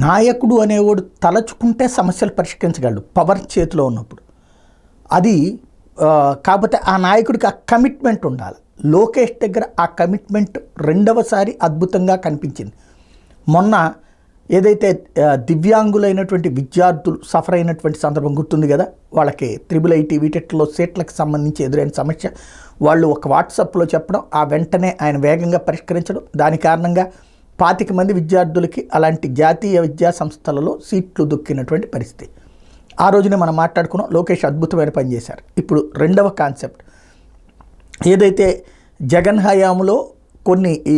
నాయకుడు అనేవాడు తలచుకుంటే సమస్యలు పరిష్కరించగలడు పవర్ చేతిలో ఉన్నప్పుడు. అది కాకపోతే ఆ నాయకుడికి ఆ కమిట్మెంట్ ఉండాలి. లోకేష్ దగ్గర ఆ కమిట్మెంట్ రెండవసారి అద్భుతంగా కనిపించింది. మొన్న ఏదైతే దివ్యాంగులైనటువంటి విద్యార్థులు సఫర్ అయినటువంటి సందర్భం గుర్తుంది కదా, వాళ్ళకి IIIT వీటెట్లో సీట్లకు సంబంధించి ఎదురైన సమస్య వాళ్ళు ఒక వాట్సాప్లో చెప్పడం, ఆ వెంటనే ఆయన వేగంగా పరిష్కరించడం, దాని కారణంగా 25 మంది విద్యార్థులకి అలాంటి జాతీయ విద్యా సంస్థలలో సీట్లు దొక్కినటువంటి పరిస్థితి. ఆ రోజునే మనం మాట్లాడుకున్నాం. లోకేష్ అద్భుతమైన పని చేశారు. ఇప్పుడు రెండవ కాన్సెప్ట్ ఏదైతే జగన్ హయాంలో కొన్ని ఈ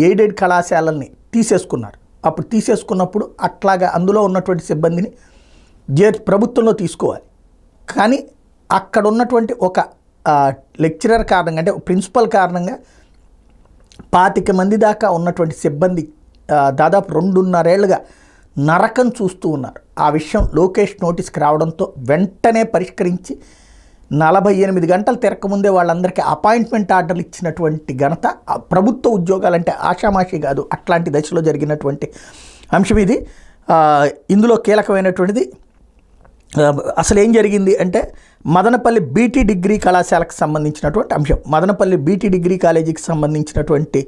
ఎయిడెడ్ కళాశాలల్ని తీసేసుకున్నారు. అప్పుడు తీసేసుకున్నప్పుడు అట్లాగా అందులో ఉన్నటువంటి సిబ్బందిని ప్రభుత్వంలో తీసుకోవాలి. కానీ అక్కడ ఉన్నటువంటి ఒక లెక్చరర్ కారణంగా, అంటే ప్రిన్సిపల్ కారణంగా 25 మంది దాకా ఉన్నటువంటి సిబ్బంది దాదాపు 2.5 ఏళ్లుగా నరకం చూస్తూ ఉన్నారు. ఆ విషయం లోకేష్ నోటీస్కి రావడంతో వెంటనే పరిష్కరించి 48 గంటలు తిరగకముందే వాళ్ళందరికీ అపాయింట్మెంట్ ఆర్డర్లు ఇచ్చినటువంటి ఘనత ప్రభుత్వ ఉద్యోగాలంటే ఆషామాషి కాదు. అట్లాంటి దశలో జరిగినటువంటి అంశం ఇది. ఇందులో కీలకమైనటువంటిది అసలు ఏం జరిగింది అంటే మదనపల్లి బీటీ డిగ్రీ కళాశాలకు సంబంధించినటువంటి అంశం. మదనపల్లి బీటీ డిగ్రీ కాలేజీకి సంబంధించినటువంటి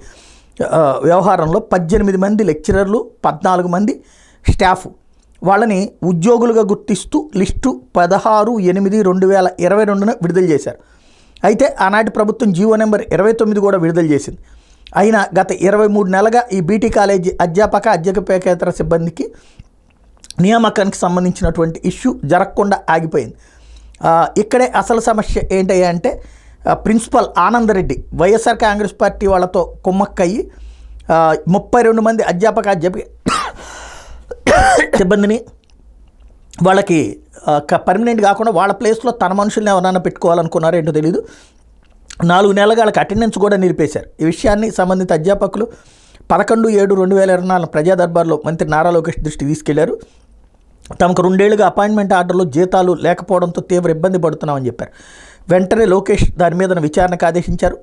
వ్యవహారంలో 18 మంది లెక్చరర్లు, 14 మంది స్టాఫ్ వాళ్ళని ఉద్యోగులుగా గుర్తిస్తూ లిస్టు 16/8/2022 విడుదల చేశారు. అయితే ఆనాటి ప్రభుత్వం జీవో నెంబర్ 29 కూడా విడుదల చేసింది. అయినా గత 23 నెలలుగా ఈ బీటీ కాలేజీ అధ్యాపకేతర సిబ్బందికి నియామకానికి సంబంధించినటువంటి ఇష్యూ జరగకుండా ఆగిపోయింది. ఇక్కడే అసలు సమస్య ఏంటయ్యా అంటే ప్రిన్సిపల్ ఆనందరెడ్డి వైఎస్ఆర్ కాంగ్రెస్ పార్టీ వాళ్ళతో కుమ్మక్కయ్యి 32 మంది అధ్యాపక సిబ్బందిని వాళ్ళకి పర్మనెంట్ కాకుండా వాళ్ళ ప్లేస్లో తన మనుషుల్ని ఎవరన్నా పెట్టుకోవాలనుకున్నారో ఏంటో తెలీదు. 4 నెలలుగా వాళ్ళకి అటెండెన్స్ కూడా నిలిపేశారు. ఈ విషయాన్ని సంబంధిత అధ్యాపకులు 11/7/2024 ప్రజా దర్బార్లో మంత్రి నారా లోకేష్ దృష్టికి తీసుకెళ్లారు. తమకు 2 ఏళ్లుగా అపాయింట్మెంట్ ఆర్డర్లో జీతాలు లేకపోవడంతో తీవ్ర ఇబ్బంది పడుతున్నామని చెప్పారు. వెంటనే లోకేష్ దాని మీద విచారణకు ఆదేశించారు.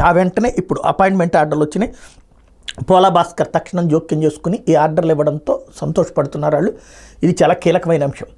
ఆ వెంటనే ఇప్పుడు అపాయింట్మెంట్ ఆర్డర్లు వచ్చినాయి. పోలా భాస్కర్ తక్షణం జోక్యం చేసుకుని ఈ ఆర్డర్లు ఇవ్వడంతో సంతోషపడుతున్నారు వాళ్ళు. ఇది చాలా కీలకమైన అంశం.